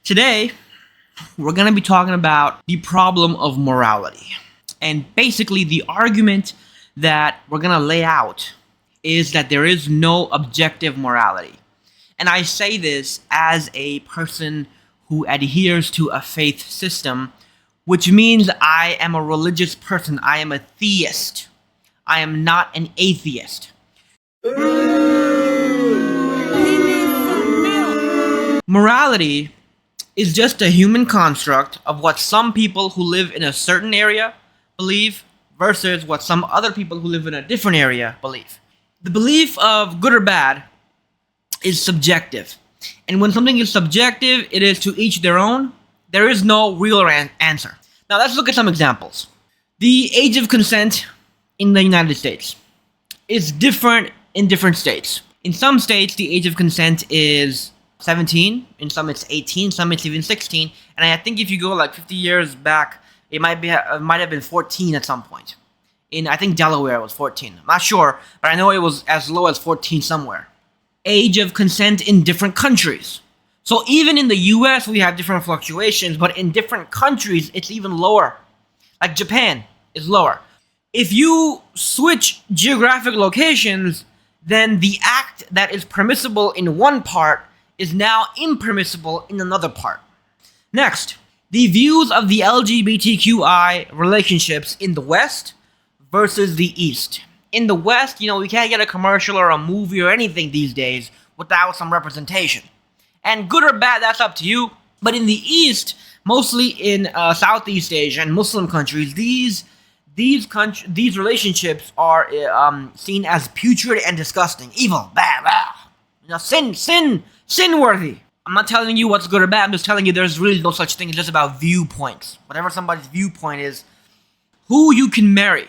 Today, we're going to be talking about the problem of morality. And basically, the argument that we're going to lay out is that there is no objective morality. And I say this as a person who adheres to a faith system, which means I am a religious person. I am a theist. I am not an atheist. Morality is just a human construct of what some people who live in a certain area believe versus what some other people who live in a different area believe. The belief of good or bad is subjective. And when something is subjective, it is to each their own. There is no real answer. Now let's look at some examples. The age of consent in the United States is different in different states. In some states, the age of consent is 17, in some it's 18, some it's even 16, and I think if you go like 50 years back, it might have been 14 at some point. I think Delaware was 14. I'm not sure, but I know it was as low as 14 somewhere. Age of consent in different countries. So even in the US, we have different fluctuations, but in different countries, it's even lower. Like Japan is lower. If you switch geographic locations, then the act that is permissible in one part is now impermissible in another part. Next, the views of the LGBTQI relationships in the West versus the East. In the West, we can't get a commercial or a movie or anything these days without some representation. And good or bad, that's up to you. But in the East, mostly in Southeast Asia and Muslim countries, these relationships are seen as putrid and disgusting, evil, bad, sin-worthy. I'm not telling you what's good or bad. I'm just telling you there's really no such thing. It's just about viewpoints. Whatever somebody's viewpoint is, who you can marry.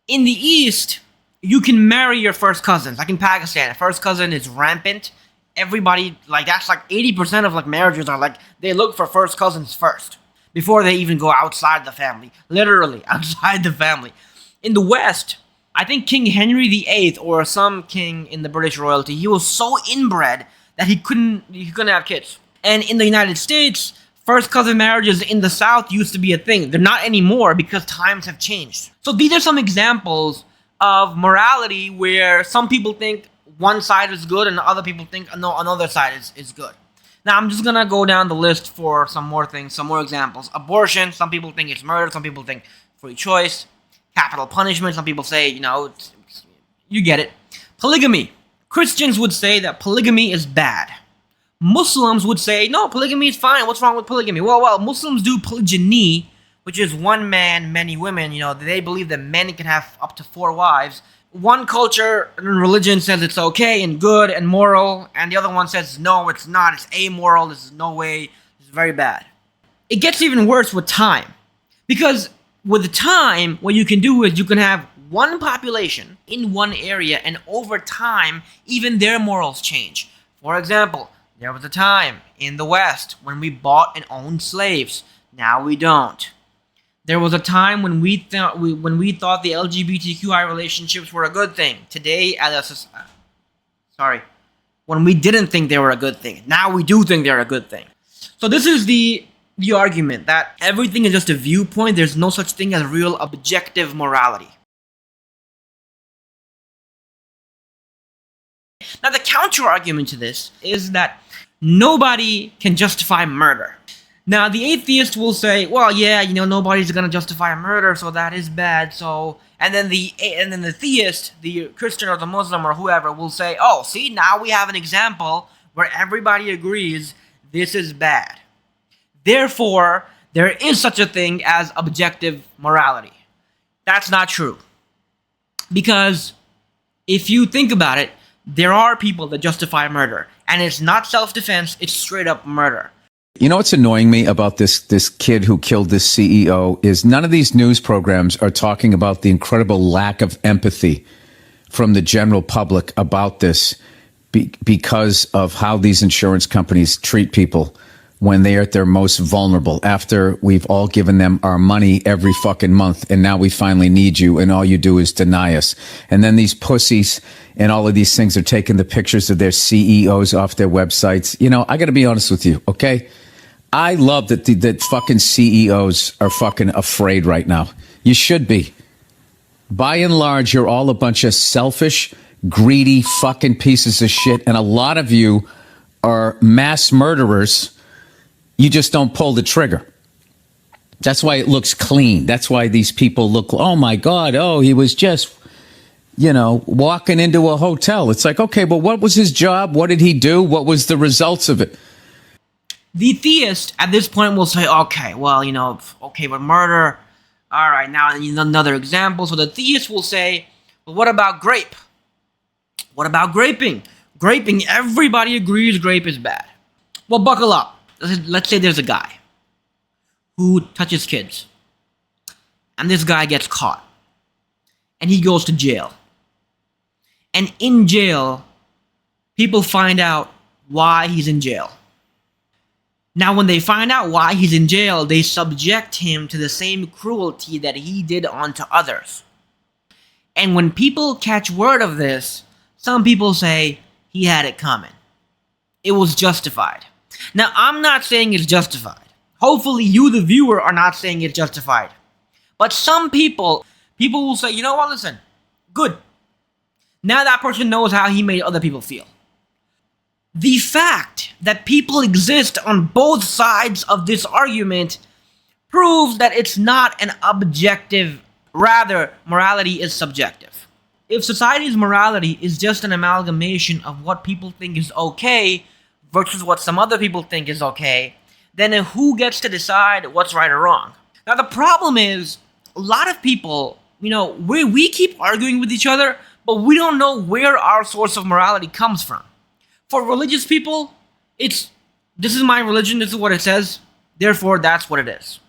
In the East, you can marry your first cousins. Like in Pakistan, first cousin is rampant. Everybody, that's 80% of marriages are they look for first cousins first before they even go outside the family. Literally, outside the family. In the West, I think King Henry VIII or some king in the British royalty, he was so inbred that he couldn't have kids. And in the United States, first cousin marriages in the South used to be a thing. They're not anymore because times have changed. So these are some examples of morality where some people think one side is good and other people think another side is good. Now I'm just gonna go down the list for some more things, some more examples. Abortion, some people think it's murder, some people think free choice. Capital punishment, some people say, you get it. Polygamy. Christians would say that polygamy is bad. Muslims would say, no, polygamy is fine. What's wrong with polygamy? Well, Muslims do polygyny, which is one man, many women. They believe that men can have up to 4 wives. One culture and religion says it's okay and good and moral, and the other one says, no, it's not. It's amoral. This is no way. It's very bad. It gets even worse with time. Because with time, what you can do is you can have one population in one area, and over time, even their morals change. For example, there was a time in the West when we bought and owned slaves. Now we don't. There was a time when we thought the LGBTQI relationships were a good thing. Today, when we didn't think they were a good thing. Now we do think they're a good thing. So this is the argument that everything is just a viewpoint. There's no such thing as real objective morality. Now, the counter-argument to this is that nobody can justify murder. Now, the atheist will say, well, yeah, nobody's going to justify murder, so that is bad. And then the theist, the Christian or the Muslim or whoever, will say, oh, see, now we have an example where everybody agrees this is bad. Therefore, there is such a thing as objective morality. That's not true. Because if you think about it, there are people that justify murder, and it's not self-defense, it's straight up murder. You know what's annoying me about this kid who killed this CEO is none of these news programs are talking about the incredible lack of empathy from the general public about this because of how these insurance companies treat people when they are at their most vulnerable, after we've all given them our money every fucking month, and now we finally need you, and all you do is deny us. And then these pussies and all of these things are taking the pictures of their CEOs off their websites. I got to be honest with you, okay? I love that fucking CEOs are fucking afraid right now. You should be. By and large, you're all a bunch of selfish, greedy fucking pieces of shit, and a lot of you are mass murderers. You just don't pull the trigger. That's why it looks clean. That's why these people look, oh my God, oh, he was just, walking into a hotel. It's like, okay, but what was his job? What did he do? What was the results of it? The theist at this point will say, okay, well, okay, but murder. All right, now another example. So the theist will say, well, what about grape? What about graping? Graping, everybody agrees grape is bad. Well, buckle up. Let's say there's a guy who touches kids. And this guy gets caught. And he goes to jail. And in jail, people find out why he's in jail. Now, when they find out why he's in jail, they subject him to the same cruelty that he did onto others. And when people catch word of this, some people say he had it coming. It was justified. Now, I'm not saying it's justified. Hopefully, you, the viewer, are not saying it's justified. But some people will say, you know what, listen, good. Now that person knows how he made other people feel. The fact that people exist on both sides of this argument proves that it's not an objective, rather, morality is subjective. If society's morality is just an amalgamation of what people think is okay versus what some other people think is okay, then who gets to decide what's right or wrong? Now, the problem is, a lot of people, we keep arguing with each other, but we don't know where our source of morality comes from. For religious people, this is my religion, this is what it says, therefore that's what it is.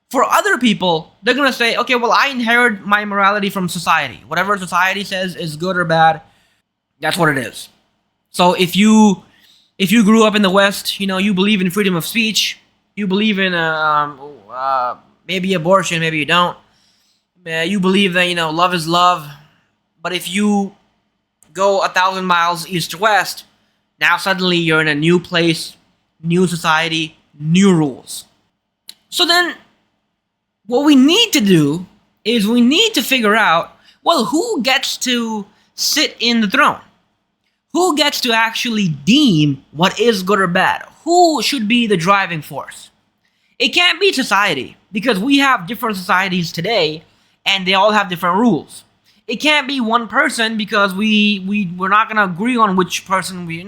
For other people, they're going to say, okay, well, I inherit my morality from society. Whatever society says is good or bad, that's what it is. So if you grew up in the West, you believe in freedom of speech, you believe in maybe abortion, maybe you don't. You believe that, love is love. But if you go 1,000 miles east to west, now suddenly you're in a new place, new society, new rules. So then, what we need to do is we need to figure out, well, who gets to sit in the throne? Who gets to actually deem what is good or bad? Who should be the driving force? It can't be society, because we have different societies today, and they all have different rules. It can't be one person, because we're not gonna agree on which person we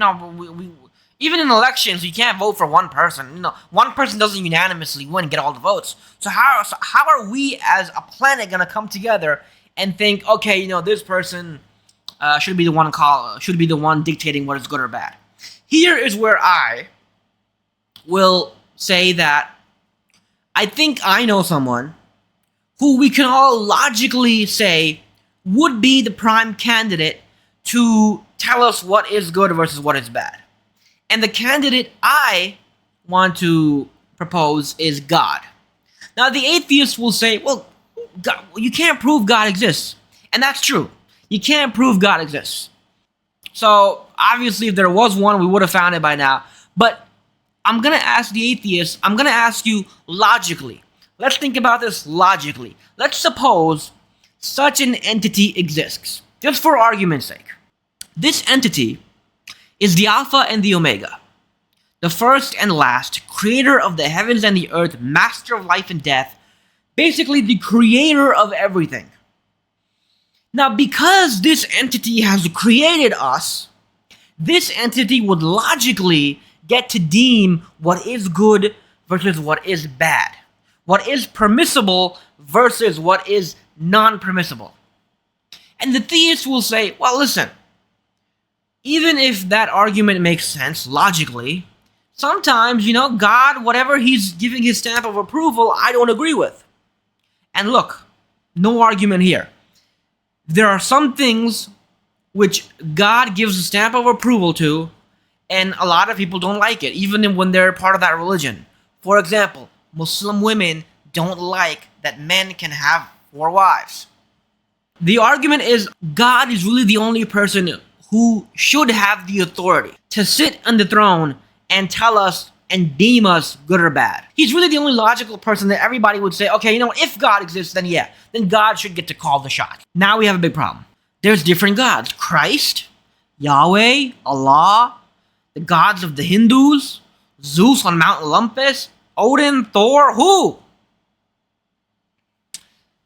even in elections you can't vote for one person. One person doesn't unanimously win and get all the votes. So how are we as a planet gonna come together and think, okay, this person should be the one dictating what is good or bad? Here is where I will say that I think I know someone who we can all logically say would be the prime candidate to tell us what is good versus what is bad. And the candidate I want to propose is God. Now, the atheists will say, well, God, you can't prove God exists. And that's true. You can't prove God exists. So, obviously, if there was one, we would have found it by now. But I'm going to ask the atheists, I'm going to ask you logically. Let's think about this logically. Let's suppose such an entity exists, just for argument's sake. This entity is the Alpha and the Omega, the first and last, creator of the heavens and the earth, master of life and death, basically the creator of everything. Now, because this entity has created us, this entity would logically get to deem what is good versus what is bad, what is permissible versus what is non-permissible. And the theist will say, well, listen, even if that argument makes sense logically, sometimes, God, whatever he's giving his stamp of approval, I don't agree with. And look, no argument here. There are some things which God gives a stamp of approval to, and a lot of people don't like it, even when they're part of that religion. For example, Muslim women don't like that men can have 4 wives. The argument is God is really the only person who should have the authority to sit on the throne and tell us and deem us good or bad. He's really the only logical person that everybody would say, okay, if God exists, then yeah, then God should get to call the shot. Now we have a big problem. There's different gods. Christ, Yahweh, Allah, the gods of the Hindus, Zeus on Mount Olympus, Odin, Thor, who?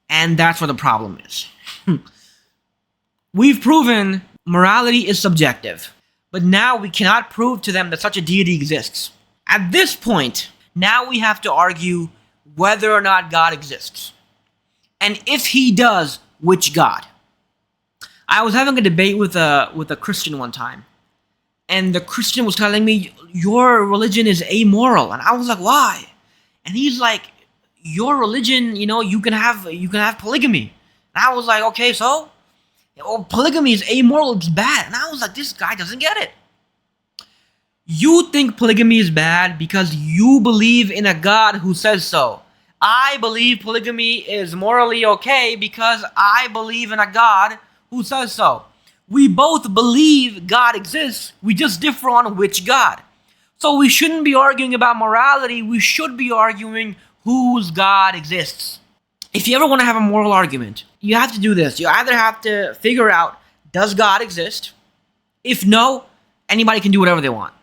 And that's where the problem is. We've proven morality is subjective, but now we cannot prove to them that such a deity exists. At this point, now we have to argue whether or not God exists. And if he does, which God? I was having a debate with a Christian one time, and the Christian was telling me, your religion is amoral. And I was like, why? And he's like, your religion, you can have polygamy. And I was like, okay, so? Well, polygamy is amoral, it's bad. And I was like, this guy doesn't get it. You think polygamy is bad because you believe in a God who says so. I believe polygamy is morally okay because I believe in a God who says so. We both believe God exists, we just differ on which God. So we shouldn't be arguing about morality, we should be arguing whose God exists. If you ever want to have a moral argument, you have to do this. You either have to figure out, does God exist? If no, anybody can do whatever they want.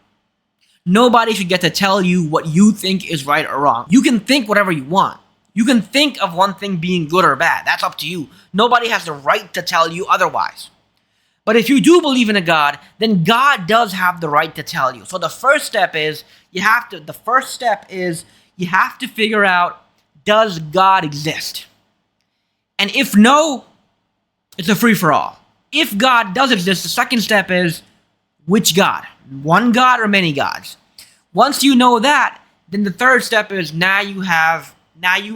Nobody should get to tell you what you think is right or wrong. You can think whatever you want. You can think of one thing being good or bad. That's up to you. Nobody has the right to tell you otherwise. But if you do believe in a God, then God does have the right to tell you. So the first step is you have to figure out, does God exist? And if no, it's a free-for-all. If God does exist, the second step is, which God? One God or many gods? Once you know that, then the third step is now you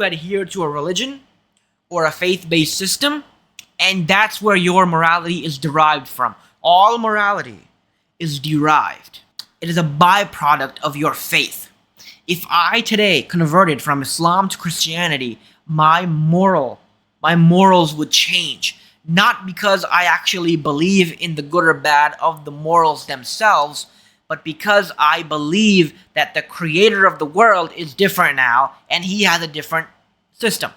adhere to a religion or a faith-based system, and that's where your morality is derived from. All morality is derived. It is a byproduct of your faith. If I today converted from Islam to Christianity, my morals would change. Not because I actually believe in the good or bad of the morals themselves, but because I believe that the creator of the world is different now, and he has a different system.